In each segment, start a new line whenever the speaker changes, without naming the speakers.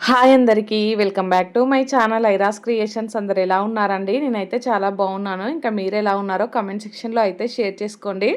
Hi అందరికీ welcome back to my channel ఐరాస్ creations. అందరు ఎలా ఉన్నారండి? నేనైతే చాలా బాగున్నాను. ఇంకా మీరు ఎలా ఉన్నారో కామెంట్ సెక్షన్లో అయితే షేర్ చేసుకోండి.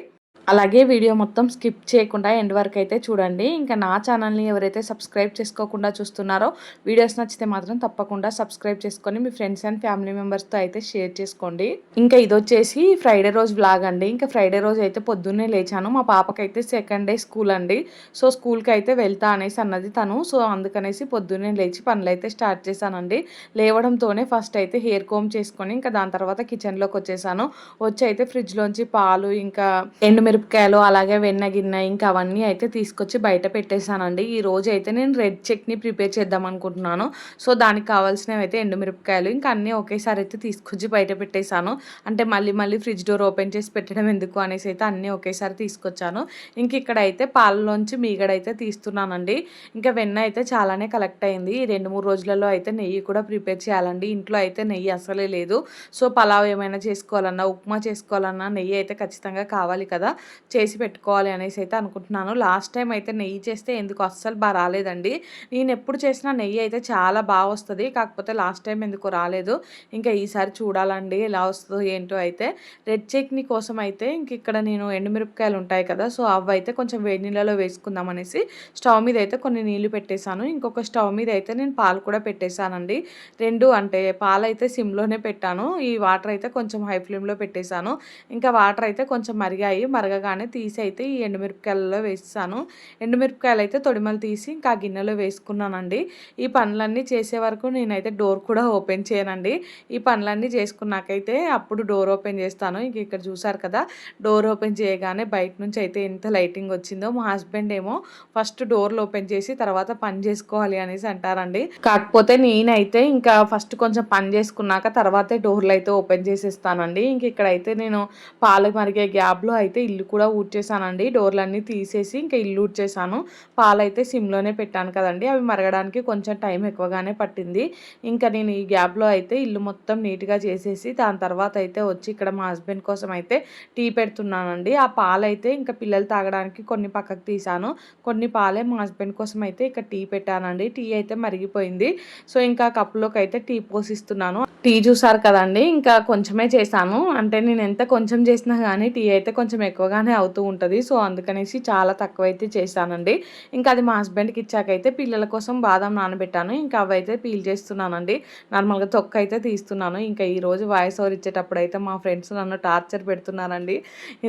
అలాగే వీడియో మొత్తం స్కిప్ చేయకుండా ఎండ్ వరకు అయితే చూడండి. ఇంకా నా ఛానల్ని ఎవరైతే సబ్స్క్రైబ్ చేసుకోకుండా చూస్తున్నారో వీడియోస్ నచ్చితే మాత్రం తప్పకుండా సబ్స్క్రైబ్ చేసుకొని మీ ఫ్రెండ్స్ అండ్ ఫ్యామిలీ మెంబర్స్తో అయితే షేర్ చేసుకోండి. ఇంకా ఇది వచ్చేసి ఫ్రైడే రోజు వ్లాగ్ అండి. ఇంకా ఫ్రైడే రోజు అయితే పొద్దున్నే లేచాను. మా పాపకైతే సెకండ్ డే స్కూల్ అండి. సో స్కూల్కి అయితే వెళ్తా అనేసి అన్నది తను. సో అందుకనేసి పొద్దున్నే లేచి పనులు అయితే స్టార్ట్ చేశానండి. లేవడంతోనే ఫస్ట్ అయితే హెయిర్ కోమ్ చేసుకొని ఇంకా దాని తర్వాత కిచెన్లోకి వచ్చేసాను. వచ్చి అయితే ఫ్రిడ్జ్లోంచి పాలు ఇంకా ఎండుమిరపకాయలు అలాగే వెన్న గిన్నె ఇంకా అవన్నీ అయితే తీసుకొచ్చి బయట పెట్టేశానండి. ఈ రోజు అయితే నేను రెడ్ చట్నీ ప్రిపేర్ చేద్దాం అనుకుంటున్నాను. సో దానికి కావాల్సినవి అయితే ఎండుమిరపకాయలు ఇంకా అన్నీ ఒకేసారి అయితే తీసుకొచ్చి బయట పెట్టేశాను. అంటే మళ్ళీ ఫ్రిడ్జ్ డోర్ ఓపెన్ చేసి పెట్టడం ఎందుకు అనేసి అయితే అన్నీ ఒకేసారి తీసుకొచ్చాను. ఇంక ఇక్కడ అయితే పాలలోంచి మీగడైతే తీస్తున్నానండి. ఇంకా వెన్న అయితే చాలానే కలెక్ట్ అయింది. ఈ 2-3 రోజులలో అయితే నెయ్యి కూడా ప్రిపేర్ చేయాలండి. ఇంట్లో అయితే నెయ్యి అసలే లేదు. సో పలావ్ ఏమైనా చేసుకోవాలన్నా ఉప్మా చేసుకోవాలన్నా నెయ్యి అయితే ఖచ్చితంగా కావాలి కదా, చేసి పెట్టుకోవాలి అనేసి అయితే అనుకుంటున్నాను. లాస్ట్ టైం అయితే నెయ్యి చేస్తే ఎందుకు అస్సలు బాగా రాలేదండి. నేను ఎప్పుడు చేసినా నెయ్యి అయితే చాలా బాగా వస్తుంది. కాకపోతే లాస్ట్ టైం ఎందుకు రాలేదు. ఇంకా ఈసారి చూడాలండి ఎలా వస్తుందో ఏంటో. అయితే రెడ్ చట్నీ కోసం అయితే ఇంక ఇక్కడ నేను ఎండుమిరపకాయలు ఉంటాయి కదా, సో అవి అయితే కొంచెం వేడి నీళ్ళలో వేసుకుందాం అనేసి స్టవ్ మీద అయితే కొన్ని నీళ్లు పెట్టేశాను. ఇంకొక స్టవ్ మీద అయితే నేను పాలు కూడా పెట్టేశానండి. రెండు అంటే పాలు అయితే సిమ్లోనే పెట్టాను. ఈ వాటర్ అయితే కొంచెం హై ఫ్లేమ్లో పెట్టేశాను. ఇంకా వాటర్ అయితే కొంచెం మరిగాయి. మరగగానే తీసి అయితే ఈ ఎండుమిరపకాయలలో వేస్తాను. ఎండుమిరపకాయలు అయితే తొడిమలు తీసి ఇంకా గిన్నెలో వేసుకున్నానండి. ఈ పనులన్నీ చేసే వరకు నేనైతే డోర్ కూడా ఓపెన్ చేయనండి. ఈ పనులన్నీ చేసుకున్నాకైతే అప్పుడు డోర్ ఓపెన్ చేస్తాను. ఇంక ఇక్కడ చూసారు కదా, డోర్ ఓపెన్ చేయగానే బయట నుంచి అయితే ఎంత లైటింగ్ వచ్చిందో. మా హస్బెండ్ ఏమో ఫస్ట్ డోర్లు ఓపెన్ చేసి తర్వాత పని చేసుకోవాలి అనేసి అంటారండి. కాకపోతే నేనైతే ఇంకా ఫస్ట్ కొంచెం పని చేసుకున్నాక తర్వాతే డోర్లు అయితే ఓపెన్ చేసేస్తానండి. ఇంక ఇక్కడైతే నేను పాలు మరిగే గ్యాప్లో అయితే ఇల్లు కూడా ఊడ్చేసానండి. డోర్లన్నీ తీసేసి ఇంకా ఇల్లు ఊడ్చేసాను. పాలు అయితే సిమ్లోనే పెట్టాను కదండి, అవి మరగడానికి కొంచెం టైం ఎక్కువగానే పట్టింది. ఇంకా నేను ఈ గ్యాప్లో అయితే ఇల్లు మొత్తం నీట్గా చేసేసి దాని తర్వాత అయితే వచ్చి ఇక్కడ మా హస్బెండ్ కోసం అయితే టీ పెడుతున్నానండి. ఆ పాలు అయితే ఇంకా పిల్లలు తాగడానికి కొన్ని పక్కకు తీసాను, కొన్ని పాలే మా హస్బెండ్ కోసం అయితే ఇక్కడ టీ పెట్టానండి. టీ అయితే మరిగిపోయింది. సో ఇంకా కప్పులోకి అయితే టీ పోసిస్తున్నాను. టీ చూసారు కదండి, ఇంకా కొంచెమే చేశాను. అంటే నేను ఎంత కొంచెం చేసినా కానీ టీ అయితే కొంచెం ఎక్కువగానే అవుతూ ఉంటుంది. సో అందుకనేసి చాలా తక్కువైతే చేశానండి. ఇంకా అది మా హస్బెండ్కి ఇచ్చాకైతే పిల్లల కోసం బాదం నానబెట్టాను. ఇంకా అవైతే పీల్ చేస్తున్నానండి. నార్మల్గా తొక్క అయితే తీస్తున్నాను. ఇంకా ఈరోజు వాయిస్ ఓవర్ ఇచ్చేటప్పుడు అయితే మా ఫ్రెండ్స్ నన్ను టార్చర్ పెడుతున్నారండి.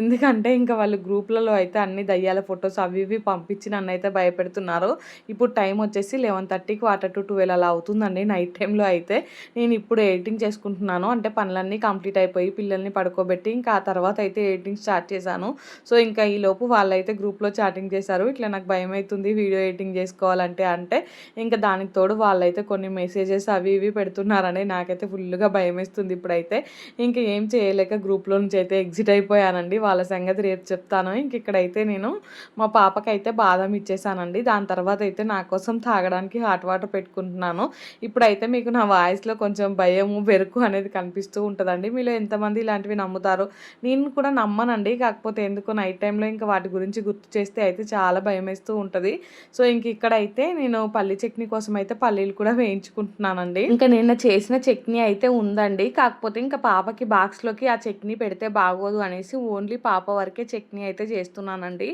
ఎందుకంటే ఇంకా వాళ్ళు గ్రూప్లలో అయితే అన్ని దయ్యాల ఫొటోస్ అవి ఇవి పంపించి నన్ను అయితే భయపెడుతున్నారు. ఇప్పుడు టైం వచ్చేసి 11:30కి 1-12 అలా అవుతుందండి నైట్ టైంలో. అయితే నేను ఇప్పుడు ఎడిటింగ్ చేసుకుంటున్నాను. అంటే పనులన్నీ కంప్లీట్ అయిపోయి పిల్లల్ని పడుకోబెట్టి ఇంకా ఆ తర్వాత అయితే ఎడిటింగ్ స్టార్ట్ చేశాను. సో ఇంకా ఈలోపు వాళ్ళైతే గ్రూప్లో చాటింగ్ చేశారు. ఇట్లా నాకు భయం అవుతుంది వీడియో ఎడిటింగ్ చేసుకోవాలంటే అంటే ఇంకా దానికి తోడు వాళ్ళైతే కొన్ని మెసేజెస్ అవి ఇవి పెడుతున్నారని నాకైతే ఫుల్గా భయం వేస్తుంది ఇప్పుడైతే. ఇంకా ఏం చేయలేక గ్రూప్లో నుంచి అయితే ఎగ్జిట్ అయిపోయానండి. వాళ్ళ సంగతి రేపు చెప్తాను. ఇంక ఇక్కడైతే నేను మా పాపకైతే బాదం ఇచ్చేసానండి. దాని తర్వాత అయితే నా కోసం తాగడానికి హాట్ వాటర్ పెట్టుకుంటున్నాను. ఇప్పుడైతే మీకు నా వాయిస్లో కొంచెం భయము బెరుకు అనేది కనిపిస్తూ ఉంటుందండి. మీలో ఎంతమంది ఇలాంటివి నమ్ముతారు? నేను కూడా నమ్మనండి. కాకపోతే ఎందుకో నైట్ టైంలో ఇంకా వాటి గురించి గుర్తు చేస్తే అయితే చాలా భయం వేస్తూ ఉంటుంది. సో ఇంక ఇక్కడైతే నేను పల్లి చట్నీ కోసం అయితే పల్లీలు కూడా వేయించుకుంటున్నానండి. ఇంకా నిన్న చేసిన చట్నీ అయితే ఉందండి. కాకపోతే ఇంకా పాపకి బాక్స్లోకి ఆ చట్నీ పెడితే బాగోదు అనేసి ఓన్లీ పాప వరకే చట్నీ అయితే చేస్తున్నానండి.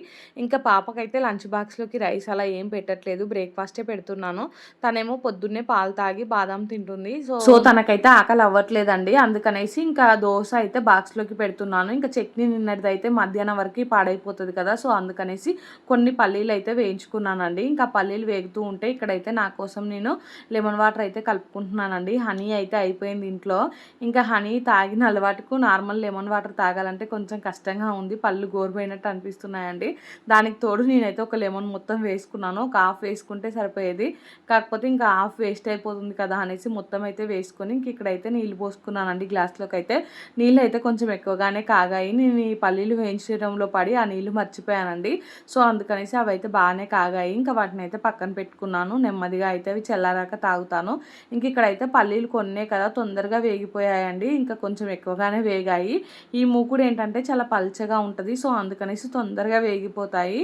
ఇంకా పాపకైతే లంచ్ బాక్స్లోకి రైస్ అలా ఏం పెట్టట్లేదు, బ్రేక్ఫాస్టే పెడుతున్నాను. తనేమో పొద్దున్నే పాలు తాగి బాదం తింటుంది. సో తనకైతే ఆకలి అవ్వట్లేదండి. అందుకనేసి ఇంకా దోశ అయితే బాక్స్లోకి పెడుతున్నాను. ఇంకా చట్నీ నిన్నటిది అయితే మధ్యాహ్నం వరకు పాడైపోతుంది కదా, సో అందుకనేసి కొన్ని పల్లీలు అయితే వేయించుకున్నానండి. ఇంకా పల్లీలు వేగుతూ ఉంటే ఇక్కడైతే నా కోసం నేను లెమన్ వాటర్ అయితే కలుపుకుంటున్నానండి. హనీ అయితే అయిపోయింది ఇంట్లో. ఇంకా హనీ తాగిన అలవాటుకు నార్మల్ లెమన్ వాటర్ తాగాలంటే కొంచెం కష్టంగా ఉంది. పళ్ళు గోరుపోయినట్టు అనిపిస్తున్నాయండి. దానికి తోడు నేనైతే ఒక లెమన్ మొత్తం వేసుకున్నాను. ఒక హాఫ్ వేసుకుంటే సరిపోయేది. కాకపోతే ఇంకా హాఫ్ వేస్ట్ అయిపోతుంది కదా అనేసి మొత్తం అయితే వేసుకొని ఇంక ఇక్కడైతే నీళ్ళు పోసుకున్నానండి గ్లాస్లోకి అయితే. నీళ్ళు అయితే కొంచెం ఎక్కువగానే కాగాయి. నేను ఈ పల్లీలు మిశ్రమంలో పడి ఆ నీళ్ళు మర్చిపోయానండి. సో అందుకనేసి అవి అయితే బాగానే కాగాయి. ఇంకా వాటిని అయితే పక్కన పెట్టుకున్నాను. నెమ్మదిగా అయితే అవి చల్లారాక తాగుతాను. ఇంక ఇక్కడైతే పల్లీలు కొన్నే కదా తొందరగా వేగిపోయాయండి. ఇంకా కొంచెం ఎక్కువగానే వేగాయి. ఈ మూకుడు ఏంటంటే చాలా పల్చగా ఉంటుంది. సో అందుకనేసి తొందరగా వేగిపోతాయి.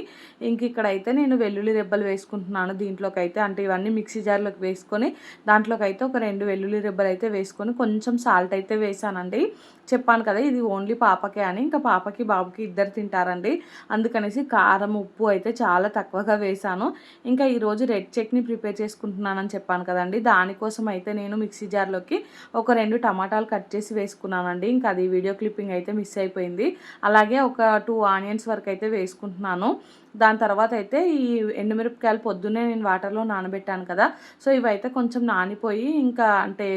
ఇంక ఇక్కడైతే నేను వెల్లుల్లి రెబ్బలు వేసుకుంటున్నాను దీంట్లోకి అయితే. అంటే ఇవన్నీ మిక్సీ జార్లోకి వేసుకొని దాంట్లోకి అయితే ఒక 2 వెల్లుల్లి రెబ్బలు అయితే వేసుకొని కొంచెం సాల్ట్ అయితే వేసానండి. చెప్పాను కదా ఇది ఓన్లీ పాపకే అని. ఇంకా పాపకి బాబుకి ఇద్దరు తింటారండి. అందుకనేసి కారం ఉప్పు అయితే చాలా తక్కువగా వేసాను. ఇంకా ఈరోజు రెడ్ చట్నీ ప్రిపేర్ చేసుకుంటున్నానని చెప్పాను కదండి. దానికోసం అయితే నేను మిక్సీ జార్లోకి ఒక 2 టమాటాలు కట్ చేసి వేసుకున్నానండి. ఇంకా అది వీడియో క్లిప్పింగ్ అయితే మిస్ అయిపోయింది. అలాగే ఒక 2 ఆనియన్స్ వరకు అయితే వేసుకుంటున్నాను. దాని తర్వాత అయితే ఈ ఎండుమిరపకాయలు పొద్దున్నే నేను వాటర్లో నానబెట్టాను కదా. సో ఇవైతే కొంచెం నానిపోయి ఇంకా అంటే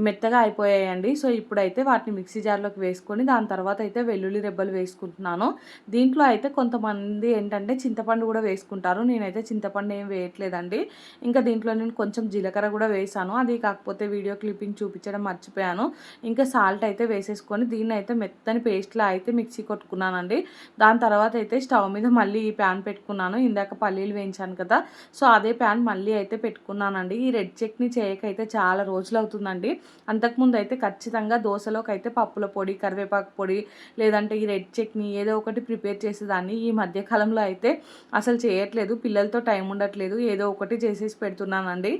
మెత్తగా అయిపోయాయండి. సో ఇప్పుడైతే వాటిని మిక్సీ జార్లోకి వేసుకొని దాని తర్వాత అయితే వెల్లుల్లి రెబ్బలు వేసుకుంటున్నాను. దీంట్లో అయితే కొంతమంది ఏంటంటే చింతపండు కూడా వేసుకుంటారు. నేనైతే చింతపండు ఏం వేయట్లేదండి. ఇంకా దీంట్లో నేను కొంచెం జీలకర్ర కూడా వేసాను. అది కాకపోతే వీడియో క్లిప్పింగ్ చూపించడం మర్చిపోయాను. ఇంకా సాల్ట్ అయితే వేసేసుకొని దీన్ని అయితే మెత్తని పేస్ట్లా అయితే మిక్సీ కొట్టుకున్నానండి. దాని తర్వాత అయితే స్టవ్ మీద మళ్ళీ ఈ ప్యాన్ పెట్టుకున్నాను. ఇందాక పల్లీలు వేయించాను కదా. సో అదే ప్యాన్ మళ్ళీ అయితే పెట్టుకున్నానండి. ఈ రెడ్ చట్నీ చేయకైతే చాలా రోజులు అవుతుందండి. అంతకుముందు అయితే ఖచ్చితంగా దోశలోకి అయితే పప్పుల పొడి, కరివేపాకు పొడి లేదంటే ఈ రెడ్ చట్నీ ఏదో ఒకటి ప్రిపేర్ చేసేదాన్ని. ఈ మధ్యకాలంలో అయితే అసలు చేయట్లేదు. పిల్లలతో టైం ఉండట్లేదు. ఏదో ఒకటి చేసేసి పెడుతున్నానండి.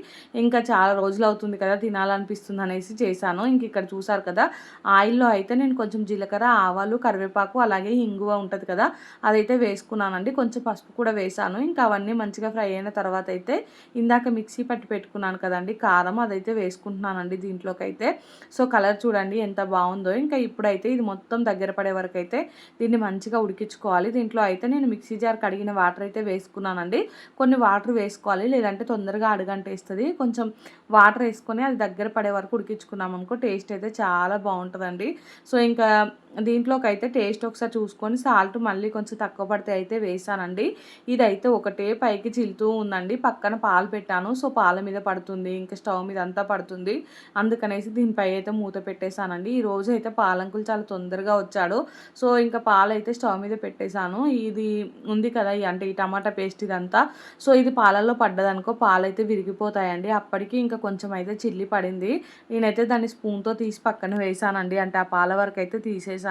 ఇంకా చాలా రోజులు అవుతుంది కదా తినాలనిపిస్తుంది అనేసి చేశాను. ఇంక ఇక్కడ చూసారు కదా ఆయిల్లో అయితే నేను కొంచెం జీలకర్ర, ఆవాలు, కరివేపాకు అలాగే ఇంగువ ఉంటుంది కదా అదైతే వేసుకున్నానండి. కొంచెం పసుపు కూడా వేసాను. ఇంకా అవన్నీ మంచిగా ఫ్రై అయిన తర్వాత అయితే ఇందాక మిక్సీ పట్టి పెట్టుకున్నాను కదండి కారం అదైతే వేసుకుంటున్నానండి దీంట్లోకి అయితే. సో కలర్ చూడండి ఎంత బాగుందో. ఇంకా ఇప్పుడైతే ఇది మొత్తం దగ్గర పడే వరకు అయితే దీన్ని మంచిగా ఉడికించుకోవాలి. దీంట్లో అయితే నేను మిక్సీ జార్ కడిగిన వాటర్ అయితే వేసుకున్నానండి. కొన్ని వాటర్ వేసుకోవాలి లేదంటే తొందరగా అడుగంటేస్తుంది. కొంచెం వాటర్ వేసుకొని అది దగ్గర పడే వరకు ఉడికించుకున్నాం అనుకో టేస్ట్ అయితే చాలా బాగుంటుందండి. సో ఇంకా దీంట్లోకి అయితే టేస్ట్ ఒకసారి చూసుకొని సాల్ట్ మళ్ళీ కొంచెం తక్కువ పడితే అయితే వేసానండి. ఇదైతే ఒకటే పైకి చిలుతూ ఉందండి. పక్కన పాలు పెట్టాను. సో పాల మీద పడుతుంది ఇంకా స్టవ్ మీద అంతా పడుతుంది. అందుకనేసి దీనిపై అయితే మూత పెట్టేశానండి. ఈరోజు అయితే పాలంకులు చాలా తొందరగా వచ్చాడు. సో ఇంకా పాలు అయితే స్టవ్ మీద పెట్టేశాను. ఇది ఉంది కదా అంటే ఈ టమాటా పేస్ట్ ఇదంతా. సో ఇది పాలల్లో పడ్డదనుకో పాలు అయితే విరిగిపోతాయండి. అప్పటికి ఇంకా కొంచెం అయితే చిల్లి పడింది. నేనైతే దాన్ని స్పూన్తో తీసి పక్కన వేసానండి. అంటే ఆ పాల వరకు అయితే తీసేసాను.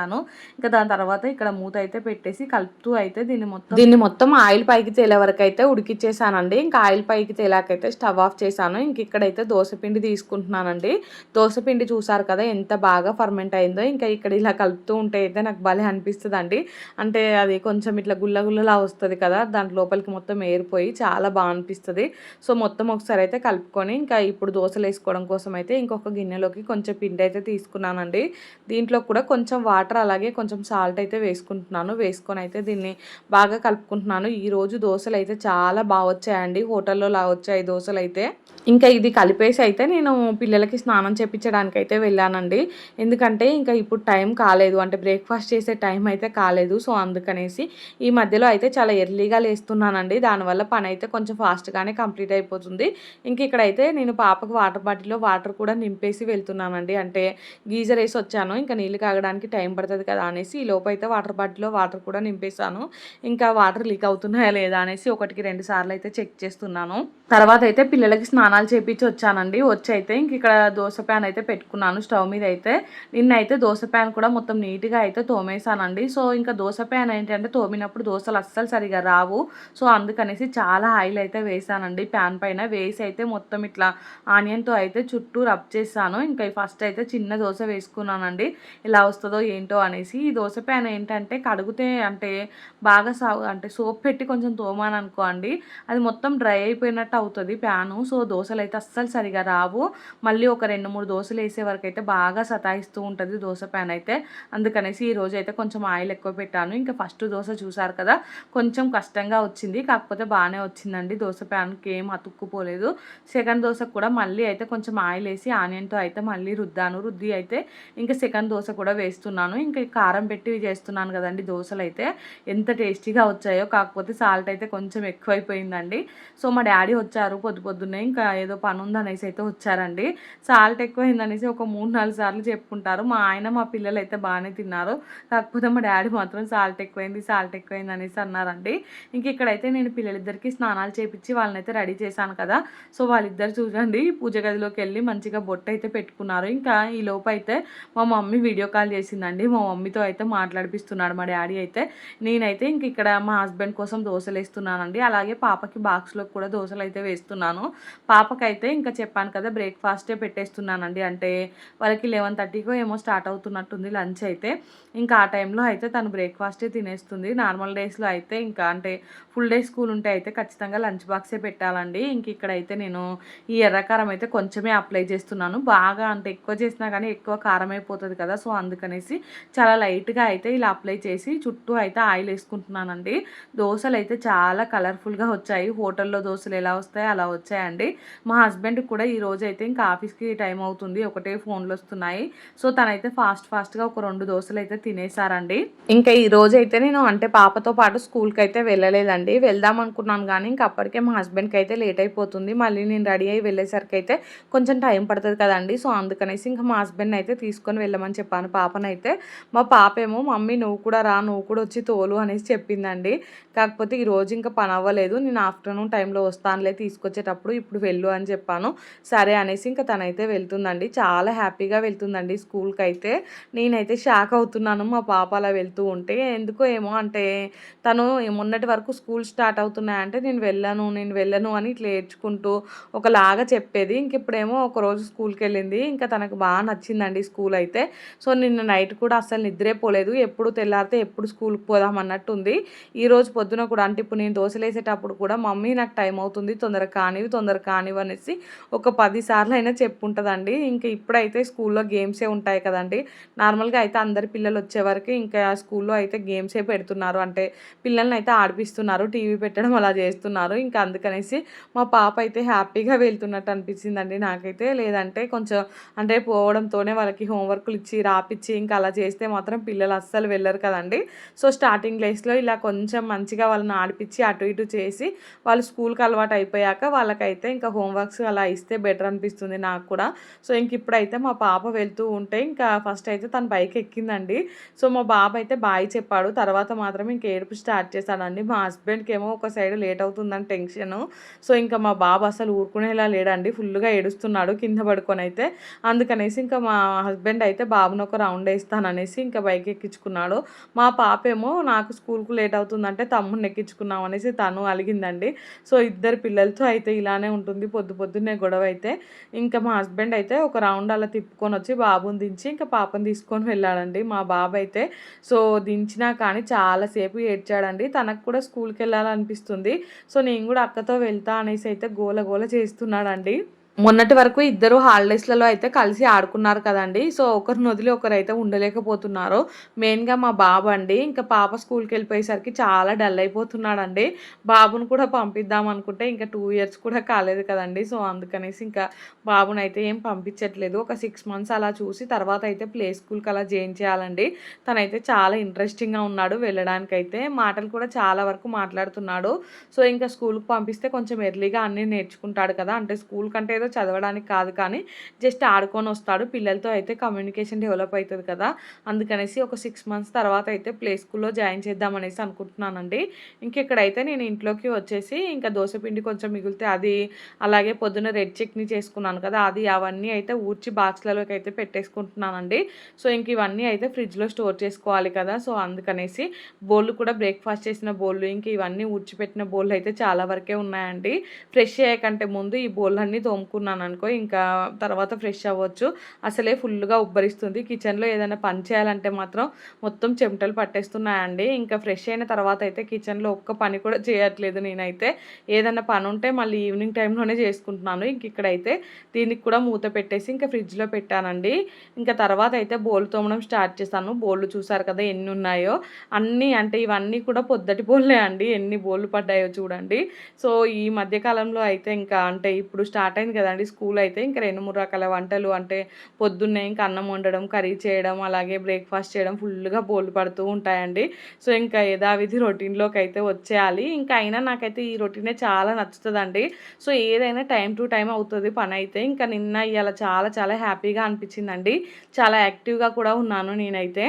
ఇంకా దాని తర్వాత ఇక్కడ మూత అయితే పెట్టేసి కలుపుతూ అయితే దీన్ని మొత్తం ఆయిల్ పైకి తేలే వరకు అయితే ఉడికిచ్చేసానండి. ఇంకా ఆయిల్ పైకి తేలాకైతే స్టవ్ ఆఫ్ చేశాను. ఇంక ఇక్కడైతే దోసపిండి తీసుకుంటున్నానండి. దోసపిండి చూసారు కదా ఎంత బాగా ఫర్మెంట్ అయిందో. ఇంకా ఇక్కడ ఇలా కలుపుతూ ఉంటే అయితే నాకు భలే అనిపిస్తుందండి. అంటే అది కొంచెం ఇట్లా గుల్ల గుల్లలా వస్తుంది కదా దాంట్లో లోపలికి మొత్తం ఏరిపోయి చాలా బాగా అనిపిస్తుంది. సో మొత్తం ఒకసారి అయితే కలుపుకొని ఇంకా ఇప్పుడు దోశలు వేసుకోవడం కోసం అయితే ఇంకొక గిన్నెలోకి కొంచెం పిండి అయితే తీసుకున్నానండి. దీంట్లో కూడా కొంచెం వాటర్ అలాగే కొంచెం సాల్ట్ అయితే వేసుకుంటున్నాను. వేసుకొని అయితే దీన్ని బాగా కలుపుకుంటున్నాను. ఈరోజు దోశలు అయితే చాలా బాగా వచ్చాయండి. హోటల్లో లా వచ్చాయి దోశలు అయితే. ఇంకా ఇది కలిపేసి అయితే నేను పిల్లలకి స్నానం చేయించడానికి అయితే వెళ్ళానండి. ఎందుకంటే ఇంకా ఇప్పుడు టైం కాలేదు అంటే బ్రేక్ఫాస్ట్ చేసే టైం అయితే కాలేదు. సో అందుకనేసి ఈ మధ్యలో అయితే చాలా ఎర్లీగా లేస్తున్నానండి. దానివల్ల పని అయితే కొంచెం ఫాస్ట్గానే కంప్లీట్ అయిపోతుంది. ఇంక ఇక్కడైతే నేను పాపకు వాటర్ బాటిల్లో వాటర్ కూడా నింపేసి వెళ్తున్నానండి. అంటే గీజర్ వేసి వచ్చాను. ఇంకా నీళ్ళు కాగడానికి టైం పడుతుంది కదా అనేసి ఈ లోపు అయితే వాటర్ బాటిల్లో వాటర్ కూడా నింపేశాను. ఇంకా వాటర్ లీక్ అవుతున్నాయా లేదా అనేసి 1-2 సార్లు అయితే చెక్ చేస్తున్నాను. తర్వాత అయితే పిల్లలకి స్నానాలు చేపించి వచ్చానండి. వచ్చి అయితే ఇంక ఇక్కడ దోశ ప్యాన్ అయితే పెట్టుకున్నాను స్టవ్ మీద అయితే. నిన్నైతే దోశ ప్యాన్ కూడా మొత్తం నీట్గా అయితే తోమేశానండి. సో ఇంకా దోశ ప్యాన్ ఏంటంటే తోమినప్పుడు దోశలు అస్సలు సరిగా రావు. సో అందుకనేసి చాలా ఆయిల్ అయితే వేసానండి ప్యాన్ పైన. వేసి అయితే మొత్తం ఇట్లా ఆనియన్తో అయితే చుట్టూ రబ్ చేశాను. ఇంకా ఫస్ట్ అయితే చిన్న దోశ వేసుకున్నానండి. ఎలా వస్తుందో ఏంటో అనేసి. ఈ దోశ ప్యాన్ ఏంటంటే కడిగితే అంటే బాగా అంటే సోప్ పెట్టి కొంచెం తోమాను అనుకోండి అది మొత్తం డ్రై అయిపోయినట్టు అవుతుంది ప్యాను. సో దోశలు అయితే అస్సలు సరిగా రావు. మళ్ళీ ఒక 2-3 దోశలు వేసే వరకు అయితే బాగా సతాయిస్తూ ఉంటుంది దోశ ప్యాన్ అయితే. అందుకనేసి ఈరోజు అయితే కొంచెం ఆయిల్ ఎక్కువ పెట్టాను. ఇంకా ఫస్ట్ దోశ చూసారు కదా కొంచెం కష్టంగా వచ్చింది. కాకపోతే బాగానే వచ్చిందండి. దోశ ప్యాన్కి ఏం అతుక్కుపోలేదు. సెకండ్ దోశకు కూడా మళ్ళీ అయితే కొంచెం ఆయిల్ వేసి ఆనియన్తో అయితే మళ్ళీ రుద్ది అయితే ఇంకా సెకండ్ దోశ కూడా వేస్తున్నాను. చేస్తున్నాను. ఇంకా కారం పెట్టి చేస్తున్నాను కదండి దోశలు అయితే ఎంత టేస్టీగా వచ్చాయో. కాకపోతే సాల్ట్ అయితే కొంచెం ఎక్కువైపోయిందండి. సో మా డాడీ వచ్చారు పొద్దున్నే, ఇంకా ఏదో పని ఉందనేసి అయితే వచ్చారండి. సాల్ట్ ఎక్కువైందనేసి ఒక 3-4 సార్లు చెప్పుకుంటారు. మా ఆయన మా పిల్లలు అయితే బాగానే తిన్నారు. కాకపోతే మా డాడీ మాత్రం సాల్ట్ ఎక్కువైంది అనేసి అన్నారండి. ఇంక ఇక్కడైతే నేను పిల్లలిద్దరికీ స్నానాలు చేపించి వాళ్ళనైతే రెడీ చేశాను కదా. సో వాళ్ళిద్దరు చూడండి పూజ గదిలోకి వెళ్ళి మంచిగా బొట్టు అయితే పెట్టుకున్నారు. ఇంకా ఈ లోపు అయితే మా మమ్మీ వీడియో కాల్ చేసిందండి. మా మమ్మీతో అయితే మాట్లాడిపిస్తున్నాడు మా డాడీ అయితే. నేనైతే ఇంక ఇక్కడ మా హస్బెండ్ కోసం దోశలు వేస్తున్నానండి. అలాగే పాపకి బాక్స్లో కూడా దోశలు అయితే వేస్తున్నాను. పాపకైతే ఇంకా చెప్పాను కదా బ్రేక్ఫాస్టే పెట్టేస్తున్నానండి. అంటే వాళ్ళకి 11:30కో ఏమో స్టార్ట్ అవుతున్నట్టుంది లంచ్ అయితే. ఇంకా ఆ టైంలో అయితే తను బ్రేక్ఫాస్టే తినేస్తుంది. నార్మల్ డేస్లో అయితే ఇంకా అంటే ఫుల్ డే స్కూల్ ఉంటే అయితే ఖచ్చితంగా లంచ్ బాక్సే పెట్టాలండి. ఇంక ఇక్కడైతే నేను ఈ ఎర్రకారం అయితే కొంచెమే అప్లై చేస్తున్నాను. బాగా అంటే ఎక్కువ చేసినా కానీ ఎక్కువ కారం అయిపోతుంది కదా. సో అందుకనేసి చాలా లైట్గా అయితే ఇలా అప్లై చేసి చుట్టూ అయితే ఆయిల్ వేసుకుంటున్నానండి. దోశలు అయితే చాలా కలర్ఫుల్గా వచ్చాయి. హోటల్లో దోశలు ఎలా వస్తాయో అలా వచ్చాయండి. మా హస్బెండ్కి కూడా ఈ రోజు అయితే ఇంకా ఆఫీస్కి టైం అవుతుంది, ఒకటే ఫోన్లు వస్తున్నాయి. సో తనైతే ఫాస్ట్గా ఒక 2 దోశలు అయితే తినేసారండి. ఇంకా ఈ రోజు అయితే నేను అంటే పాపతో పాటు స్కూల్కి అయితే వెళ్ళలేదండి. వెళ్దాం అనుకున్నాను కానీ ఇంకా అప్పటికే మా హస్బెండ్కి అయితే లేట్ అయిపోతుంది. మళ్ళీ నేను రెడీ అయ్యి వెళ్ళేసరికి అయితే కొంచెం టైం పడుతుంది కదండి. సో అందుకనేసి ఇంకా మా హస్బెండ్ని అయితే తీసుకొని వెళ్ళమని చెప్పాను పాపనైతే. మా పాప ఏమో మమ్మీ నువ్వు కూడా రా, నువ్వు కూడా వచ్చి తోలు అనేసి చెప్పిందండి. కాకపోతే ఈరోజు ఇంకా పని అవ్వలేదు. నేను ఆఫ్టర్నూన్ టైంలో వస్తానులే తీసుకొచ్చేటప్పుడు, ఇప్పుడు వెళ్ళు అని చెప్పాను. సరే అనేసి ఇంకా తనైతే వెళ్తుందండి. చాలా హ్యాపీగా వెళ్తుందండి స్కూల్కి అయితే. నేనైతే షాక్ అవుతున్నాను మా పాప అలా వెళ్తూ ఉంటే. ఎందుకో ఏమో అంటే తను మొన్నటి వరకు స్కూల్ స్టార్ట్ అవుతున్నాయంటే నేను వెళ్ళను అని ఇట్లా ఏడ్చుకుంటూ ఒకలాగా చెప్పేది. ఇంక ఇప్పుడేమో ఒకరోజు స్కూల్కి వెళ్ళింది. ఇంకా తనకు బాగా నచ్చిందండి స్కూల్ అయితే. సో నిన్న నైట్ కూడా అసలు నిద్రే పోలేదు. ఎప్పుడు తెల్లారితే ఎప్పుడు స్కూల్కి పోదాం అన్నట్టుంది. ఈరోజు పొద్దున కూడా అంటే ఇప్పుడు నేను దోశలు వేసేటప్పుడు కూడా మమ్మీ నాకు టైం అవుతుంది తొందర కానివి అనేసి ఒక 10 సార్లు అయినా చెప్పుంటుందండి. ఇంకా ఇప్పుడైతే స్కూల్లో గేమ్సే ఉంటాయి కదండి. నార్మల్గా అయితే అందరి పిల్లలు వచ్చేవరకు ఇంకా స్కూల్లో అయితే గేమ్సే పెడుతున్నారు. అంటే పిల్లల్ని అయితే ఆడిపిస్తున్నారు, టీవీ పెట్టడం అలా చేస్తున్నారు. ఇంకా అందుకనేసి మా పాప అయితే హ్యాపీగా వెళ్తున్నట్టు అనిపించిందండి నాకైతే. లేదంటే కొంచెం అంటే పోవడంతోనే వాళ్ళకి హోంవర్క్లు ఇచ్చి రాపిచ్చి ఇంకా అలా చేస్తే మాత్రం పిల్లలు అస్సలు వెళ్ళరు కదండి. సో స్టార్టింగ్ డేస్లో ఇలా కొంచెం మంచిగా వాళ్ళని ఆడిపించి అటు ఇటు చేసి వాళ్ళు స్కూల్కి అలవాటు అయిపోయాక వాళ్ళకైతే ఇంకా హోంవర్క్స్ అలా ఇస్తే బెటర్ అనిపిస్తుంది నాకు కూడా. సో ఇంక ఇప్పుడైతే మా పాప వెళ్తూ ఉంటే ఇంకా ఫస్ట్ అయితే తను బైక్ ఎక్కిందండి. సో మా బాబు అయితే బాయ్ చెప్పాడు. తర్వాత మాత్రం ఇంక ఏడుపు స్టార్ట్ చేశాడండి. మా హస్బెండ్కి ఏమో ఒక సైడ్ లేట్ అవుతుందని టెన్షను. సో ఇంకా మా బాబు అసలు ఊరుకునేలా లేడండి, ఫుల్గా ఏడుస్తున్నాడు కింద పడుకొని అయితే. అందుకనేసి ఇంకా మా హస్బెండ్ అయితే బాబును ఒక రౌండ్ వేస్తాననేసి ఇంకా బైక్ ఎక్కించుకున్నాడు. మా పాప ఏమో నాకు స్కూల్కు లేట్ అవుతుందంటే తమ్ముడిని ఎక్కించుకున్నాం అనేసి తను అలిగిందండి. సో ఇద్దరు పిల్లలతో అయితే ఇలానే ఉంటుంది పొద్దున్నే గొడవ అయితే. ఇంకా మా హస్బెండ్ అయితే ఒక రౌండ్ అలా తిప్పుకొని వచ్చి బాబుని దించి ఇంకా పాపని తీసుకొని వెళ్ళాడండి. మా బాబు అయితే సో దించినా కానీ చాలాసేపు ఏడ్చాడండి. తనకు కూడా స్కూల్కి వెళ్ళాలనిపిస్తుంది. సో నేను కూడా అక్కతో వెళ్తా అనేసి అయితే గోల చేస్తున్నాడండి. మొన్నటి వరకు ఇద్దరు హాలిడేస్లలో అయితే కలిసి ఆడుకున్నారు కదండి. సో ఒకరిని వదిలి ఒకరైతే ఉండలేకపోతున్నారు. మెయిన్గా మా బాబు అండి. ఇంకా పాప స్కూల్కి వెళ్ళిపోయేసరికి చాలా డల్ అయిపోతున్నాడండి. బాబును కూడా పంపిద్దాం అనుకుంటే ఇంకా 2 ఇయర్స్ కూడా కాలేదు కదండి. సో అందుకనేసి ఇంకా బాబుని అయితే ఏం పంపించట్లేదు. ఒక 6 మంత్స్ అలా చూసి తర్వాత అయితే ప్లే స్కూల్కి అలా జాయిన్ చేయాలండి. తనైతే చాలా ఇంట్రెస్టింగ్గా ఉన్నాడు వెళ్ళడానికైతే. మాటలు కూడా చాలా వరకు మాట్లాడుతున్నాడు. సో ఇంకా స్కూల్కి పంపిస్తే కొంచెం ఎర్లీగా అన్నీ నేర్చుకుంటాడు కదా. అంటే స్కూల్ కంటే ఏదో చదవడానికి కాదు కానీ జస్ట్ ఆడుకొని వస్తాడు. పిల్లలతో అయితే కమ్యూనికేషన్ డెవలప్ అవుతుంది కదా. అందుకనేసి ఒక 6 మంత్స్ తర్వాత అయితే ప్లే స్కూల్లో జాయిన్ చేద్దామనేసి అనుకుంటున్నానండి. ఇంకెక్కడైతే నేను ఇంట్లోకి వచ్చేసి ఇంకా దోశపిండి కొంచెం మిగిలితే అది, అలాగే పొద్దున్న రెడ్ చట్నీ చేసుకున్నాను కదా అది, అవన్నీ అయితే ఊడ్చి బాక్స్లలోకి అయితే పెట్టేసుకుంటున్నానండి. సో ఇంక ఇవన్నీ అయితే ఫ్రిడ్జ్లో స్టోర్ చేసుకోవాలి కదా. సో అందుకనేసి బోళ్ళు కూడా బ్రేక్ఫాస్ట్ చేసిన బోళ్ళు ఇంక ఇవన్నీ ఊడ్చిపెట్టిన బోళ్ళు అయితే చాలా వరకే ఉన్నాయండి. ఫ్రెష్ అయ్యేకంటే ముందు ఈ బోళ్ళన్నీ తోముకున్నాను అనుకో ఇంకా తర్వాత ఫ్రెష్ అవ్వచ్చు. అసలే ఫుల్గా ఉబ్బరిస్తుంది. కిచెన్లో ఏదైనా పని చేయాలంటే మాత్రం మొత్తం చెమటలు పట్టేస్తున్నాయండి. ఇంకా ఫ్రెష్ అయిన తర్వాత అయితే కిచెన్లో ఒక్క పని కూడా చేయట్లేదు నేనైతే. ఏదైనా పని ఉంటే మళ్ళీ ఈవినింగ్ టైంలోనే చేసుకుంటున్నాను. ఇంక ఇక్కడైతే దీనికి కూడా మూత పెట్టేసి ఇంకా ఫ్రిడ్జ్లో పెట్టానండి. ఇంకా తర్వాత అయితే బోళ్ళు తోమడం స్టార్ట్ చేశాను. బోళ్ళు చూసారు కదా ఎన్ని ఉన్నాయో. అన్నీ అంటే ఇవన్నీ కూడా పొద్దటి బోళ్ళే అండి. ఎన్ని బోళ్ళు పడ్డాయో చూడండి. సో ఈ మధ్యకాలంలో అయితే ఇంకా అంటే ఇప్పుడు స్టార్ట్ అయింది కదండి స్కూల్ అయితే. ఇంకా 2, 3 రకాల వంటలు అంటే పొద్దున్నే ఇంకా అన్నం వండడం, కర్రీ చేయడం, అలాగే బ్రేక్‌ఫాస్ట్ చేయడం ఫుల్‌గా బోలెడు పడుతూ ఉంటాయండి. సో, ఇంకా యథావిధి రొటీన్‌లోకైతే వచ్చేయాలి. ఇంకా అయినా నాకైతే ఈ రొటీనే చాలా నచ్చుతదండి. సో, ఏదైనా టైమ్ టు టైమ్ అవుతది పనైతే. ఇంకా నిన్న ఇయాల చాలా చాలా హ్యాపీగా అనిపించిందండి. చాలా యాక్టివ్‌గా కూడా ఉన్నాను నేనైతే.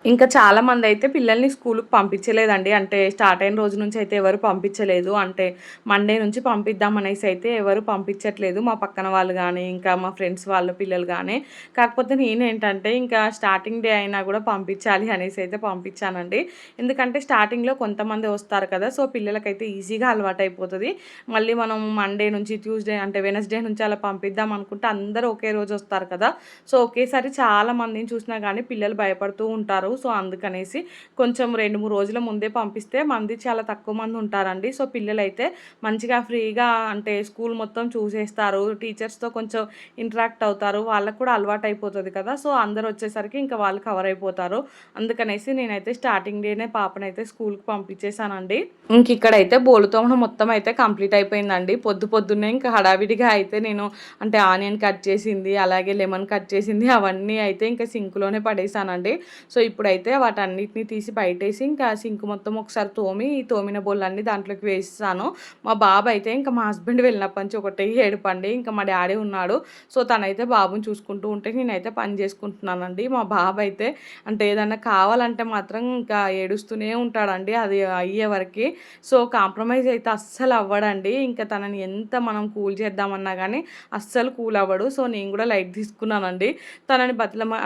ఇంకా చాలామందైతే పిల్లల్ని స్కూలుకి పంపించలేదండి. అంటే స్టార్ట్ అయిన రోజు నుంచి అయితే ఎవరు పంపించలేదు. అంటే మండే నుంచి పంపిద్దామనేసి అయితే ఎవరు పంపించట్లేదు. మా పక్కన వాళ్ళు గానీ, ఇంకా మా ఫ్రెండ్స్ వాళ్ళ పిల్లలు గానీ. కాకపోతే నేనేంటంటే ఇంకా స్టార్టింగ్ డే అయినా గూడా పంపించాలి అనేసి అయితే పంపించానండి. ఎందుకంటే స్టార్టింగ్‌లో కొంతమందే వస్తారు కదా! సో, పిల్లలకైతే ఈజీగా అలవాటయిపోతది. మళ్ళీ మనం మండే నుంచి ట్యూస్‌డే అంటే వెడ్నెస్‌డే నుంచి అలా పంపిద్దాం అనుకుంటే అందరూ ఒకే రోజు వస్తారు కదా! సో, ఒకేసారి చాలా మందిని చూసినా గానీ పిల్లలు భయపడుతూ ఉంటారు. సో, అందుకనేసి కొంచెం 2, 3 రోజుల ముందే పంపిస్తే మంది చాలా తక్కువ మంది ఉంటారండి. సో, పిల్లలైతే మంచిగా ఫ్రీగా అంటే స్కూల్ మొత్తం చూసేస్తారు. టీచర్స్‌తో కొంచెం ఇంటరాక్ట్ అవుతారు. వాళ్ళకి కూడా అలవాటయిపోతది కదా! సో, అందరొచ్చేసరికి ఇంకా వాళ్ళు కవర్ అయిపోతారు. అందుకనేసి నేనైతే స్టార్టింగ్ డేనే పాపనైతే స్కూల్‌కి పంపించేసానండి. ఇంకిక్కడైతే బోలు తోమడం మొత్తం అయితే కంప్లీట్ అయిపోయిందండి. పొద్దున్నే ఇంకా హడావిడిగా అయితే నేను అంటే ఆనియన్ కట్ చేసింది, అలాగే లెమన్ కట్ చేసింది అవన్నీ అయితే ఇంకా సింక్‌లోనే పడేసానండి. సో, ఇప్పుడైతే వాటన్నిటిని తీసి బయటేసి ఇంకా సింక్ మొత్తం ఒకసారి తోమి, ఈ తోమిన బోళ్ళన్నీ దాంట్లోకి వేసేసాను. మా బాబయితే ఇంకా మా హస్బెండ్ వెళ్ళినప్పటి నుంచి ఒకటే ఏడుపండి. ఇంకా మా డ్యాడీ ఉన్నాడు. సో, తనైతే బాబుని చూసుకుంటూ ఉంటే నేనైతే పని చేసుకుంటున్నానండి. మా బాబయితే అంటే ఏదన్నా కావాలంటే మాత్రం ఇంకా ఏడుస్తూనే ఉంటాడండి అది అయ్యేవరకి. సో, కాంప్రమైజ్ అయితే అస్సలు అవ్వడండి. ఇంకా తనని ఎంత మనం కూల్ చేద్దామన్నా గానీ అస్సలు కూల్ అవ్వడు. సో, నేను గూడా లైట్ తీసుకున్నానండి. తనని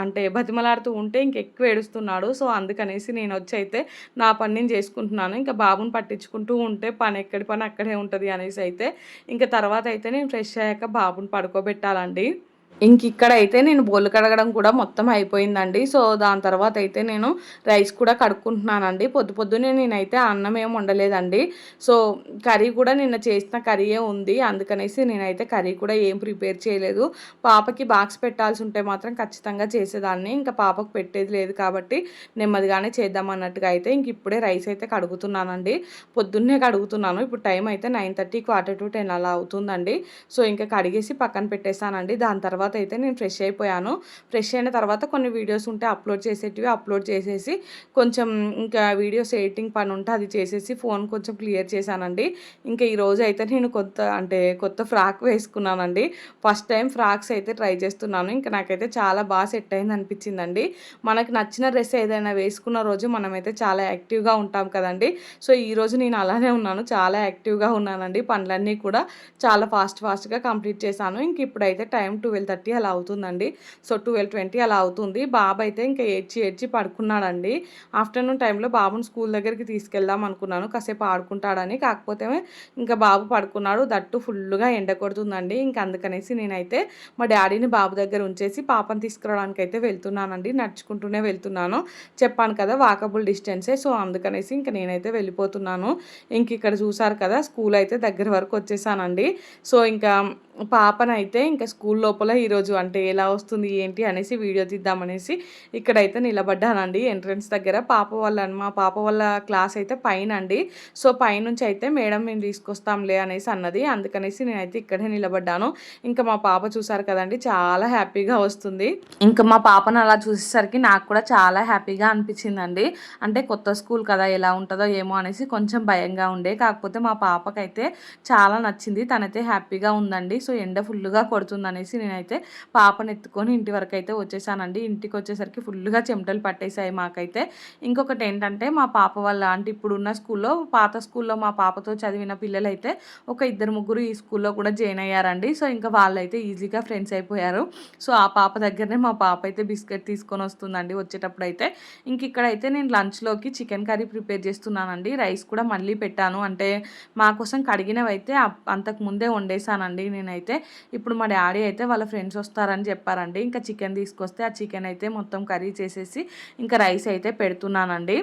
అంటే బతిమలాడుతూ ఉంటే ఇంకెక్కువ ఏడుస్తున్నాడు. సో, అందుకనేసి నేనొచ్చయితే నా పని నేను చేసుకుంటున్నాను. ఇంకా బాబుని పట్టించుకుంటూ ఉంటే పని ఎక్కడి పని అక్కడే ఉంటది అనేసి అయితే ఇంక తర్వాత అయితే నేను ఫ్రెష్ అయ్యాక బాబుని పడుకోబెట్టాలండి. ఇంకిక్కడైతే నేను బోళ్ళు కడగడం కూడా మొత్తం అయిపోయిందండి. సో, దాని తర్వాతయితే నేను రైస్ కూడా కడుక్కుంటున్నానండి. పొద్దున్నే నేనైతే అన్నం ఏం వండలేదండి. సో, కర్రీ కూడా నిన్న చేసిన కర్రీయే ఉంది. అందుకనేసి నేనైతే కర్రీ కూడా ఏం ప్రిపేర్ చేయలేదు. పాపకి బాక్స్ పెట్టాల్సుంటే మాత్రం ఖచ్చితంగా చేసేదాన్ని. ఇంకా పాపకు పెట్టేది లేదు కాబట్టి నెమ్మదిగానే చేద్దామన్నట్టుగా అయితే ఇంకిప్పుడే రైస్ అయితే కడుగుతున్నానండి. పొద్దున్నే కడుగుతున్నాను. ఇప్పుడు టైం అయితే 9:30, 10:45 అలా అవుతుందండి. సో, ఇంకా కడిగేసి పక్కన పెట్టేసానండి. దాని తర్వాత అయితే నేను ఫ్రెష్ అయిపోయాను. ఫ్రెష్ అయిన తర్వాత కొన్ని వీడియోస్ ఉంటే అప్లోడ్ చేసేటివి అప్లోడ్ చేసేసి కొంచెం ఇంకా వీడియోస్ ఎడిటింగ్ పని ఉంటే అది చేసేసి ఫోన్ కొంచెం క్లియర్ చేశానండి. ఇంకా ఈరోజు అయితే నేను కొత్త ఫ్రాక్ వేసుకున్నానండి. ఫస్ట్ టైం ఫ్రాక్స్ అయితే ట్రై చేస్తున్నాను. ఇంకా నాకైతే చాలా బాగా సెట్ అయింది అనిపించిందండి. మనకు నచ్చిన డ్రెస్ ఏదైనా వేసుకున్న రోజు మనమైతే చాలా యాక్టివ్‌గా ఉంటాం కదండీ! సో, ఈరోజు నేను అలానే ఉన్నాను. చాలా యాక్టివ్‌గా ఉన్నానండి. పనులన్నీ కూడా చాలా ఫాస్ట్‌గా కంప్లీట్ చేశాను. ఇంక ఇప్పుడైతే టైం 12:30 అలా అవుతుందండి. సో, 12:20 అలా అవుతుంది. బాబైతే ఇంకా ఏడ్చి పడుకున్నాడండి. ఆఫ్టర్‌నూన్ టైంలో బాబుని స్కూల్ దగ్గరికి తీసుకెళ్దాం అనుకున్నాను. కాసేపు ఆడుకుంటాడని. కాకపోతే ఇంకా బాబు పడుకున్నాడు. దట్టు ఫుల్లుగా ఎండ కొడుతుందండి. ఇంక అందుకనేసి నేనైతే మా డ్యాడీని బాబు దగ్గర ఉంచేసి పాపని తీసుకురావడానికైతే వెళ్తున్నానండి. నడుచుకుంటూనే వెళ్తున్నాను. చెప్పాను కదా! వాకబుల్ డిస్టెన్సే. సో, అందుకనేసి ఇంక నేనైతే వెళ్ళిపోతున్నాను. ఇంకిక్కడ చూసారు కదా! స్కూల్ అయితే దగ్గర వరకు వచ్చేసానండి. సో, ఇంకా పాపనైతే ఇంకా స్కూల్ లోపల ఈరోజు అంటే ఎలా వస్తుంది ఏంటి అనేసి వీడియో తీద్దామనేసి ఇక్కడైతే నిలబడ్డానండి ఎంట్రన్స్ దగ్గర. మా పాప వాళ్ళ క్లాస్ అయితే పైనండి. సో, పైనుంచి అయితే మేడం మేము తీసుకొస్తాంలే అనేసి అన్నది. అందుకనేసి నేనైతే ఇక్కడే నిలబడ్డాను. ఇంకా మా పాప చూసారు కదండీ చాలా హ్యాపీగా వస్తుంది. ఇంకా మా పాపను అలా చూసేసరికి నాకు కూడా చాలా హ్యాపీగా అనిపించిందండి. అంటే కొత్త స్కూల్ కదా ఎలా ఉంటుందో ఏమో అనేసి కొంచెం భయంగా ఉండే. కాకపోతే మా పాపకైతే చాలా నచ్చింది. తనైతే హ్యాపీగా ఉందండి. సో, ఎండ ఫుల్లుగా కొడుతుందనేసి నేనైతే పాపను ఎత్తుకొని ఇంటి వరకైతే వచ్చేసానండి. ఇంటికొచ్చేసరికి ఫుల్లుగా చెమటలు పట్టేసాయి మాకైతే. ఇంకొకటేంటంటే మా పాప వాళ్ళ అంటే ఇప్పుడున్న స్కూల్‌లో పాత స్కూల్‌లో మా పాపతో చదివిన పిల్లలైతే ఒక ఇద్దరు ముగ్గురు ఈ స్కూల్‌లో కూడా జాయిన్ అయ్యారండి. సో, ఇంకా వాళ్ళైతే ఈజీగా ఫ్రెండ్స్ అయిపోయారు. సో, ఆ పాప దగ్గరనే మా పాప అయితే బిస్కెట్ తీసుకొనొస్తుందండి వచ్చేటప్పుడైతే. ఇంకిక్కడైతే నేను లంచ్‌లోకి చికెన్ కర్రీ ప్రిపేర్ చేస్తున్నానండి. రైస్ కూడా మళ్ళీ పెట్టాను. అంటే మా కోసం కడిగినవైతే అంతకు ముందే వండేసానండి నేనైతే. ఇప్పుడు మా డ్యాడీ అయితే వాళ్ళ ఫ్రెండ్స్ వస్తారని చెప్పారండి. ఇంకా చికెన్ తీసుకొస్తే ఆ చికెన్ అయితే మొత్తం కర్రీ చేసేసి ఇంకా రైస్ అయితే పెడుతున్నానండి.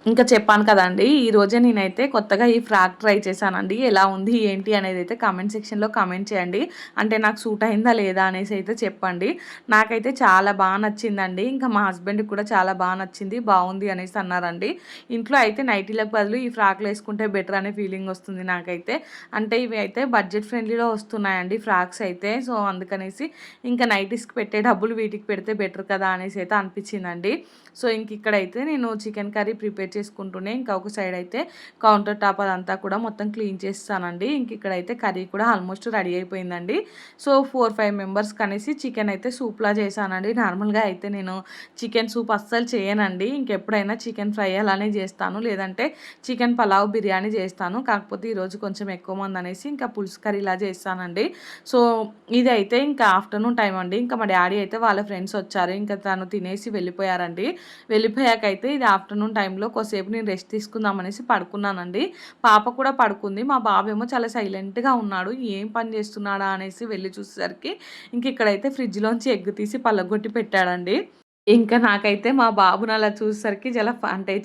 ఇంకా చెప్పాను కదండీ! ఈరోజే నేనైతే కొత్తగా ఈ ఫ్రాక్ ట్రై చేశానండి. ఎలా ఉంది ఏంటి అనేది అయితే కామెంట్ సెక్షన్‌లో కామెంట్ చేయండి. అంటే నాకు సూట్ అయిందా లేదా అనేసి అయితే చెప్పండి. నాకైతే చాలా నచ్చిందండి. ఇంకా మా హస్బెండ్‌కి కూడా చాలా నచ్చింది. బావుంది అనేసి అన్నారండి. ఇంట్లో అయితే నైటీలకు బదులు ఈ ఫ్రాక్‌లు ఏసుకుంటే బెటర్ అనే ఫీలింగ్ వస్తుంది నాకైతే. అంటే ఇవి అయితే బడ్జెట్ ఫ్రెండ్లీలో వస్తున్నాయండి ఫ్రాక్స్ అయితే. సో, అందుకనేసి ఇంకా నైటీస్‌కి పెట్టే డబ్బులు వీటికి పెడితే బెటర్ కదా అనేసి అయితే అనిపించిందండి. సో, ఇక్కడైతే నేను చికెన్ కర్రీ ప్రిపేర్ చేసుకుంటూనే ఇంకా ఒక సైడ్ అయితే కౌంటర్ టాప్ అదంతా కూడా మొత్తం క్లీన్ చేస్తానండి. ఇక్కడైతే కర్రీ కూడా ఆల్మోస్ట్ రెడీ అయిపోయిందండి. సో 4-5 మెంబర్స్కి అనేసి చికెన్ అయితే సూప్లా చేశానండి. నార్మల్గా అయితే నేను చికెన్ సూప్ అస్సలు చేయనండి. ఇంకెప్పుడైనా చికెన్ ఫ్రై అలానే చేస్తాను, లేదంటే చికెన్ పలావ్ బిర్యానీ చేస్తాను. కాకపోతే ఈరోజు కొంచెం ఎక్కువ మంది అనేసి ఇంకా పులుసు కర్రీ ఇలా చేస్తానండి. సో ఇదైతే ఇంకా ఆఫ్టర్నూన్ టైం అండి. ఇంకా మా డాడీ అయితే వాళ్ళ ఫ్రెండ్స్ వచ్చారు. ఇంకా తను తినేసి వెళ్ళిపోయారండి. వెళ్ళిపోయాకైతే ఇది ఆఫ్టర్నూన్ టైంలో కొద్దిసేపు నేను రెస్ట్ తీసుకుందాం అనేసి పడుకున్నానండి. పాప కూడా పడుకుంది. మా బాబేమో చాలా సైలెంట్‌గా ఉన్నాడు. ఏం పని చేస్తున్నాడా అనేసి వెళ్లి చూసేసరికి ఇక్కడైతే ఫ్రిడ్జ్‌లోంచి ఎగ్ తీసి పలగొట్టి పెట్టాడండి. ఇంకా నాకైతే మా బాబుని అలా చూసేసరికి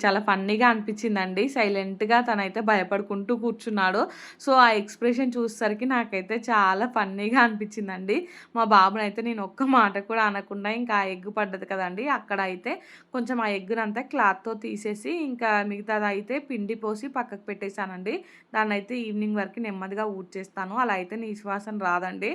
చాలా ఫన్నీగా అనిపించిందండి. సైలెంట్‌గా తనైతే భయపడుకుంటూ కూర్చున్నాడు. సో, ఆ ఎక్స్‌ప్రెషన్ చూసేసరికి నాకైతే చాలా ఫన్నీగా అనిపించిందండి. మా బాబునైతే నేను ఒక్క మాట కూడా అనకుండా ఇంకా ఆ ఎగ్ పడ్డది కదండీ! అక్కడ అయితే కొంచెం ఆ ఎగ్గునంతా క్లాత్‌తో తీసేసి ఇంకా మిగతాదైతే పిండి పోసి పక్కకు పెట్టేసానండి. దాన్నైతే ఈవినింగ్ వరకు నెమ్మదిగా ఊడ్చేస్తాను. అలా అయితే నీసు వాసన రాదండి.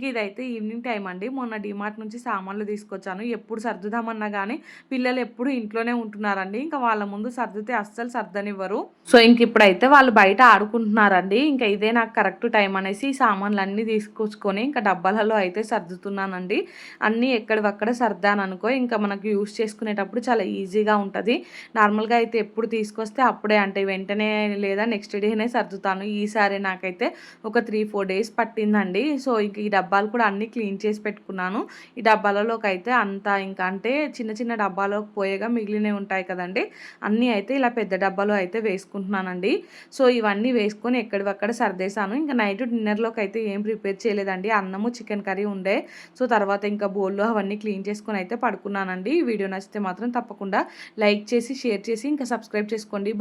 ఇదైతే ఈవినింగ్ టైం అండి. మొన్న డీమార్ట్ నుంచి సామాన్లు తీసుకొచ్చాను. ఎప్పుడు సర్దుదామన్నా గానీ పిల్లలు ఎప్పుడు ఇంట్లోనే ఉంటున్నారండి. ఇంకా వాళ్ళ ముందు సర్దితే అస్సలు సర్దనివ్వరు. సో, ఇప్పుడైతే వాళ్ళు బయట ఆడుకుంటున్నారండి. ఇంకా ఇదే నాకు కరెక్ట్ టైం అనేసి ఈ సామాన్లన్నీ తీసుకొచ్చుకొని ఇంకా డబ్బాలలో అయితే సర్దుతున్నానండి. అన్నీ ఎక్కడివక్కడ సర్దాననుకో ఇంకా మనకు యూజ్ చేసుకునేటప్పుడు చాలా ఈజీగా ఉంటది. నార్మల్‌గా అయితే ఎప్పుడు తీసుకొస్తే అప్పుడే అంటే వెంటనే లేదా నెక్స్ట్ డేనే సర్దుతాను. ఈసారి నాకైతే ఒక 3-4 డేస్ పట్టిందండి. సో, ఈ డబ్బాలు కూడా అన్నీ క్లీన్ చేసి పెట్టుకున్నాను. ఈ డబ్బాలలోకైతే అంతా ఇంకా అంటే చిన్న చిన్న డబ్బాలోకి పోయేగా మిగిలినవి ఉంటాయి కదండీ! అన్నీ అయితే ఇలా పెద్ద డబ్బాలో అయితే వేసుకుంటున్నానండి. సో, ఇవన్నీ వేసుకొని ఎక్కడివక్కడ సర్దేశాను. ఇంకా నైట్ డిన్నర్‌లోకి అయితే ఏం ప్రిపేర్ చేయలేదండి. అన్నము, చికెన్ కర్రీ ఉండే. సో, తర్వాత ఇంకా బౌల్‌లో అవన్నీ క్లీన్ చేసుకొని అయితే పడుకున్నానండి. ఈ వీడియో నచ్చితే మాత్రం తప్పకుండా లైక్ చేసి, షేర్ చేసి ఇంకా సబ్స్క్రైబ్ చేసుకోండి.